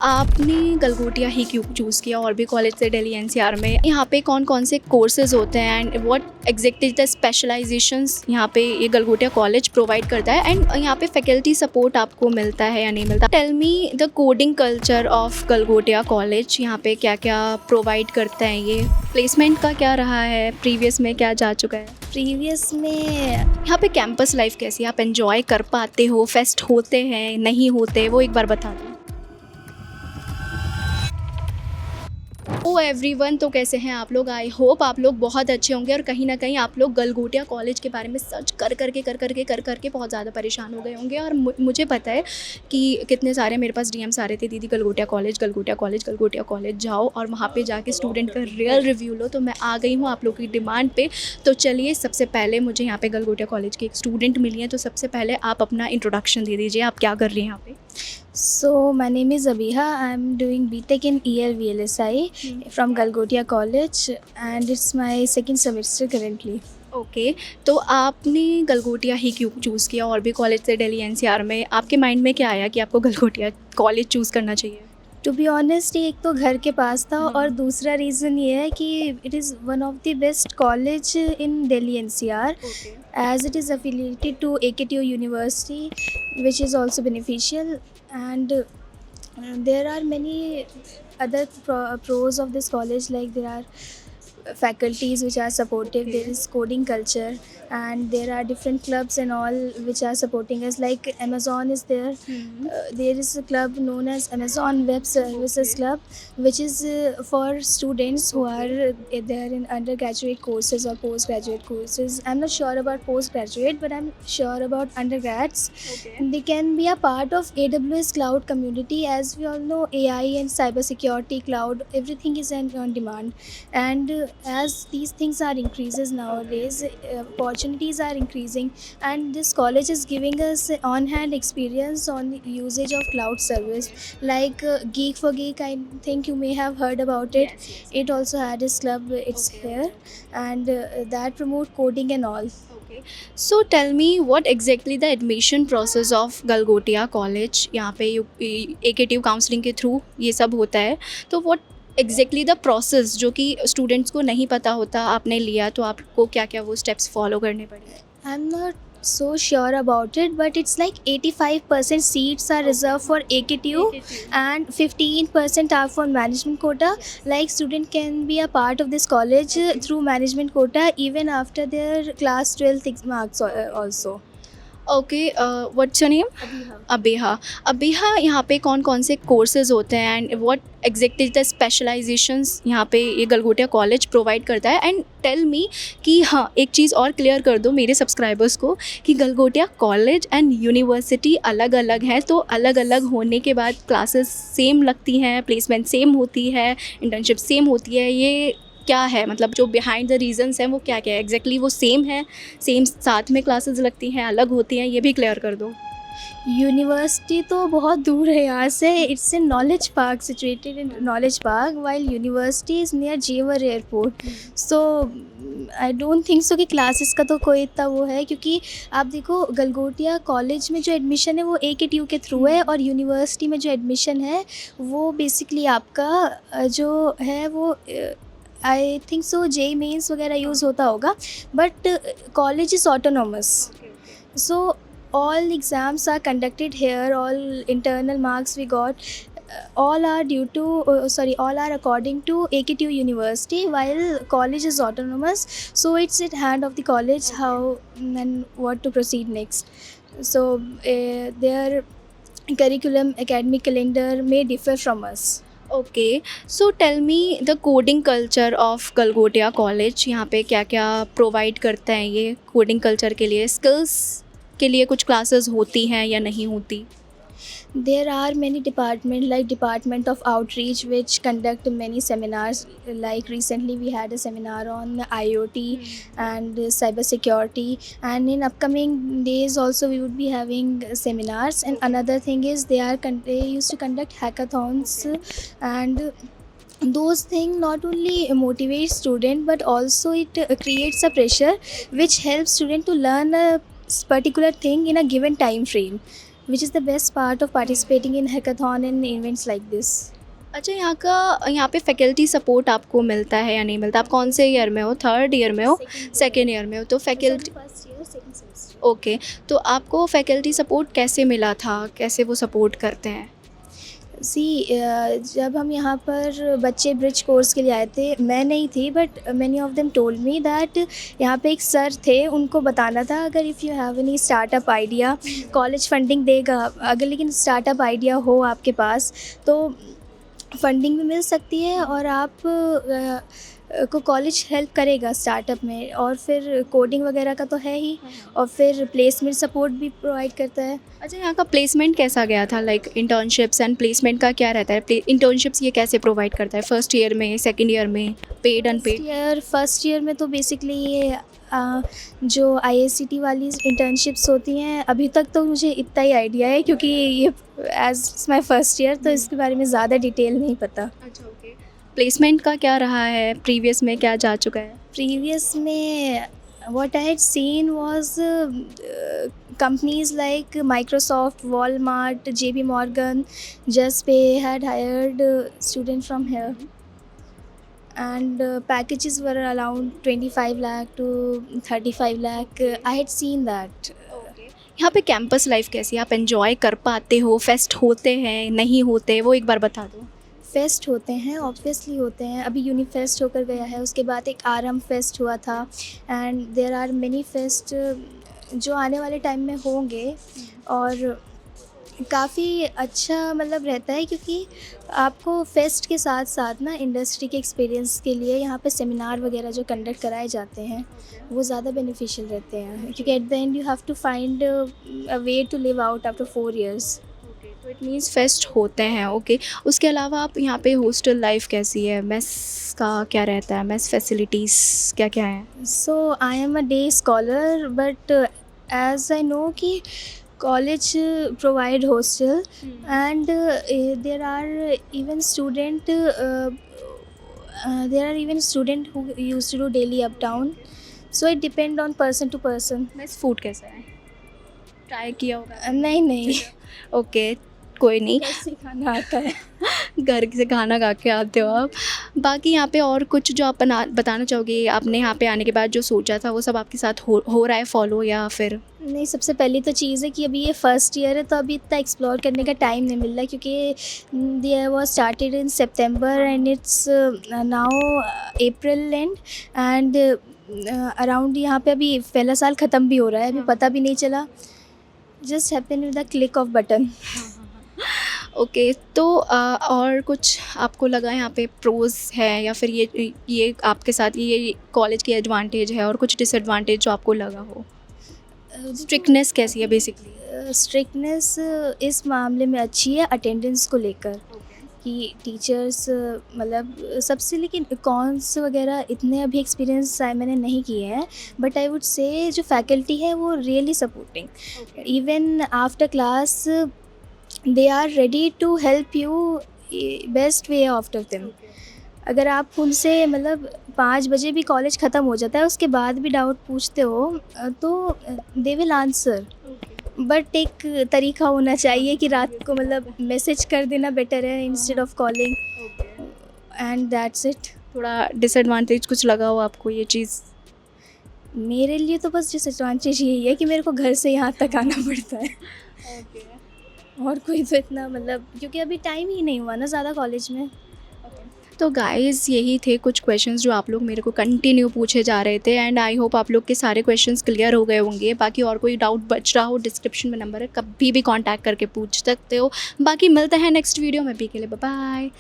आपने गलगोटिया ही क्यों चूज़ किया और भी कॉलेज से दिल्ली एनसीआर में? यहाँ पे कौन-कौन से कोर्सेज़ होते हैं एंड व्हाट एग्ज़ैक्टली द स्पेशलाइज़ेशंस यहाँ पे ये गलगोटिया कॉलेज प्रोवाइड करता है एंड यहाँ पे फैकल्टी सपोर्ट आपको मिलता है या नहीं मिलता? Tell me the coding culture of Galgotia college, यहाँ पे क्या-क्या प्रोवाइड करते हैं ये? प्लेसमेंट का क्या रहा है? प्रीवियस में क्या जा चुका है? प्रीवियस में यहाँ पे कैंपस लाइफ़ कैसी है? आप एन्जॉय कर पाते हो? फेस्ट होते हैं, नहीं होते? वो एक बार बता दो। ओ एवरीवन, तो कैसे हैं आप लोग? आई होप आप लोग बहुत अच्छे होंगे और कहीं ना कहीं आप लोग गलगोटिया कॉलेज के बारे में सर्च कर करके बहुत ज़्यादा परेशान हो गए होंगे। और मुझे पता है कि कितने सारे मेरे पास डीएम्स आ रहे थे, दीदी Galgotia college, Galgotia college, Galgotia college जाओ और वहाँ पे जाके स्टूडेंट का रियल रिव्यू लो। तो मैं आ गई हूँ आप लोग की डिमांड पे। तो चलिए, सबसे पहले मुझे यहाँ पे गलगोटिया कॉलेज की एक स्टूडेंट मिली है, तो सबसे पहले आप अपना इंट्रोडक्शन दे दीजिए। आप क्या कर रही हैं यहाँ पे? so my name is Abiha. I'm doing BTech in ELVLSI from Galgotia College and it's my second semester currently. Okay, तो आपने गलगोटिया ही क्यों चूज़ किया और भी कॉलेज से दिल्ली एनसीआर में? आपके माइंड में क्या आया कि आपको गलगोटिया कॉलेज चूज़ करना चाहिए? टू बी ऑनेस्ट, एक तो घर के पास था और दूसरा रीज़न ये है कि it is one of the best college in Delhi NCR as it is affiliated to AKTU University, which is also beneficial. And there are many other pros of this college, like there are faculties which are supportive, there is coding culture, and there are different clubs and all which are supporting us, like Amazon is there. There is a club known as Amazon Web Services Club, which is for students who are there in undergraduate courses or postgraduate courses. I'm not sure about postgraduate, but I'm sure about undergrads. Okay. They can be a part of AWS cloud community. As we all know, AI and cybersecurity, cloud, everything is on demand. And as these things are increases nowadays, opportunities are increasing, and this college is giving us on-hand experience on the usage of cloud service, like Geek for Geek. I think you may have heard about it. Yes. It also had its club. It's Okay. here, and that promote coding and all. Okay. So tell me what exactly the admission process of Galgotia college, यहाँ पे AKTU counselling के through ये सब होता है। तो what exactly the process जो कि स्टूडेंट्स को नहीं पता होता, आपने लिया तो आपको क्या क्या वो स्टेप्स फॉलो करने पड़े? I'm not so sure about it, but it's like 85% seats are reserved for AKTU and 15% are for management quota. Like student can be a part of this college through management quota even after their class 12th marks also. Okay, what's your name? Abeha. Abeha, यहाँ पे कौन कौन से courses होते हैं and what exactly the specialisations यहाँ पे ये गलगोटिया कॉलेज प्रोवाइड करता है? एंड टेल मी कि हाँ, एक चीज़ और क्लियर कर दो मेरे सब्सक्राइबर्स को कि गलगोटिया कॉलेज एंड यूनिवर्सिटी अलग अलग हैं, तो अलग अलग होने के बाद क्लासेस सेम लगती हैं, प्लेसमेंट सेम होती है, इंटर्नशिप सेम होती है, ये क्या है? मतलब जो बिहाइंड द रीजंस हैं वो क्या क्या है एग्जैक्टली? वो सेम है, सेम साथ में क्लासेस लगती हैं, अलग होती हैं, ये भी क्लियर कर दो। यूनिवर्सिटी तो बहुत दूर है यहाँ से. It's in Knowledge Park, situated in Knowledge Park, while university is near Jewar airport. So I don't think so कि क्लासेस का तो कोई इतना वो है, क्योंकि आप देखो गलगोटिया कॉलेज में जो एडमिशन है वो AKTU के थ्रू है, और यूनिवर्सिटी में जो एडमिशन है वो बेसिकली आपका जो है वो I think so JEE Mains वगैरह यूज़ होता होगा, but college is autonomous. So all exams are conducted here, all internal marks we got, all are due to all are according to AKTU University, while college is autonomous. So it's at hand of the college how and what to proceed next. So their curriculum, academic calendar may differ from us. Okay, so tell me the coding culture of Galgotia college, यहाँ पे क्या क्या provide करते हैं ये coding culture के लिए? Skills के लिए कुछ क्लासेस होती हैं या नहीं होती? There are many departments, like Department of Outreach, which conduct many seminars. Like recently we had a seminar on IoT and cybersecurity, and in upcoming days also we would be having seminars. And another thing is they used to conduct hackathons, and those things not only motivate student but also it creates a pressure which helps student to learn a particular thing in a given time frame. which is the best part of participating in hackathon and events like this. अच्छा, यहाँ पे faculty support आपको मिलता है या नहीं मिलता? आप कौन से ईयर में हो? थर्ड ईयर में हो? सेकेंड ईयर में हो? तो faculty, first year second semester. Okay, तो आपको फैकल्टी सपोर्ट कैसे मिला था? कैसे वो सपोर्ट करते हैं? जब हम यहाँ पर बच्चे ब्रिज कोर्स के लिए आए थे, मैं नहीं थी but many of them told me that यहाँ पे एक सर थे, उनको बताना था अगर if you have any startup idea, college funding देगा, अगर लेकिन स्टार्टअप आइडिया हो आपके पास तो फंडिंग भी मिल सकती है और आप को कॉलेज हेल्प करेगा स्टार्टअप में, और फिर कोडिंग वगैरह का तो है ही, और फिर प्लेसमेंट सपोर्ट भी प्रोवाइड करता है। अच्छा, यहाँ का प्लेसमेंट कैसा गया था? लाइक इंटर्नशिप्स एंड प्लेसमेंट का क्या रहता है? इंटर्नशिप्स ये कैसे प्रोवाइड करता है? फर्स्ट ईयर में, सेकेंड ईयर में, पेड अनपेड? फर्स्ट ईयर में तो बेसिकली ये जो IICT वाली इंटर्नशिप्स होती हैं, अभी तक तो मुझे इतना ही आइडिया है क्योंकि ये एज माई फर्स्ट ईयर, तो इसके बारे में ज़्यादा डिटेल नहीं पता। अच्छा, ओके। प्लेसमेंट का क्या रहा है? प्रीवियस में क्या जा चुका है? प्रीवियस में what I had seen was companies like Microsoft, Walmart, JP Morgan, JustPay had hired students from here, and packages were around 25 lakh to 35 lakh. I had seen that. यहाँ पे कैंपस लाइफ कैसी है? आप enjoy कर पाते हो? Fest होते हैं, नहीं होते, वो एक बार बता दो। फेस्ट होते हैं, ऑब्वियसली होते हैं। अभी यूनिफेस्ट होकर गया है, उसके बाद एक आरएम फेस्ट हुआ था, and there are many fest जो आने वाले टाइम में होंगे, और काफ़ी अच्छा मतलब रहता है क्योंकि आपको फेस्ट के साथ साथ ना इंडस्ट्री के एक्सपीरियंस के लिए यहाँ पे सेमिनार वगैरह जो कंडक्ट कराए जाते हैं वो ज़्यादा बेनिफिशियल रहते हैं, क्योंकि at the end you have to find a way to live out after 4 years. तो इट मीन्स फेस्ट होते हैं, ओके। उसके अलावा आप यहाँ पे हॉस्टल लाइफ कैसी है? मेस का क्या रहता है? मेस फैसिलिटीज़ क्या क्या हैं? So I am a day scholar, but as I know कि college provide hostel, and there are even student who used to do daily up down. So it depend on person to person. Mess food कैसा है? Try किया होगा? नहीं okay, कोई नहीं, कैसे खाना आता है। घर से खाना खा के आते हो आप। बाकी यहाँ पे और कुछ जो आप बताना चाहोगे, आपने यहाँ पे आने के बाद जो सोचा था वो सब आपके साथ हो रहा है फॉलो, या फिर? नहीं, सबसे पहली तो चीज़ है कि अभी ये फर्स्ट ईयर है तो अभी इतना एक्सप्लोर करने का टाइम नहीं मिल रहा, क्योंकि they was started in September and it's now April and around यहाँ पे अभी पहला साल ख़त्म भी हो रहा है, अभी पता भी नहीं चला, just happen with the click off button. Okay, तो और कुछ आपको लगा यहाँ पे प्रोज है, या फिर ये आपके साथ ये कॉलेज की एडवांटेज है, और कुछ डिसएडवांटेज जो आपको लगा हो? स्ट्रिक्टनेस कैसी है बेसिकली? स्ट्रिक्टनेस इस मामले में अच्छी है अटेंडेंस को लेकर, कि टीचर्स मतलब सबसे, लेकिन कॉन्स वगैरह इतने अभी एक्सपीरियंस मैंने नहीं किए हैं, बट आई वुड से जो फैकल्टी है वो really supporting, even after class they are ready to help you best way after them. अगर आप उनसे मतलब 5 बजे भी कॉलेज ख़त्म हो जाता है, उसके बाद भी डाउट पूछते हो तो दे विल आंसर, बट एक तरीका होना चाहिए कि रात को मतलब मैसेज कर देना बेटर है instead of calling, and that's it. थोड़ा डिसएडवांटेज कुछ लगा हो आपको ये चीज़? मेरे लिए तो बस डिसएडवांटेज यही है कि मेरे को घर से यहाँ तक आना पड़ता है, और कोई तो इतना मतलब, क्योंकि अभी टाइम ही नहीं हुआ ना ज़्यादा कॉलेज में। तो गाइज़, यही थे कुछ क्वेश्चंस जो आप लोग मेरे को कंटिन्यू पूछे जा रहे थे, एंड आई होप आप लोग के सारे क्वेश्चंस क्लियर हो गए होंगे। बाकी और कोई डाउट बच रहा हो, डिस्क्रिप्शन में नंबर है, कभी भी कांटेक्ट करके पूछ सकते हो। बाकी मिलते हैं नेक्स्ट वीडियो में, भी के लिए बाय बाय।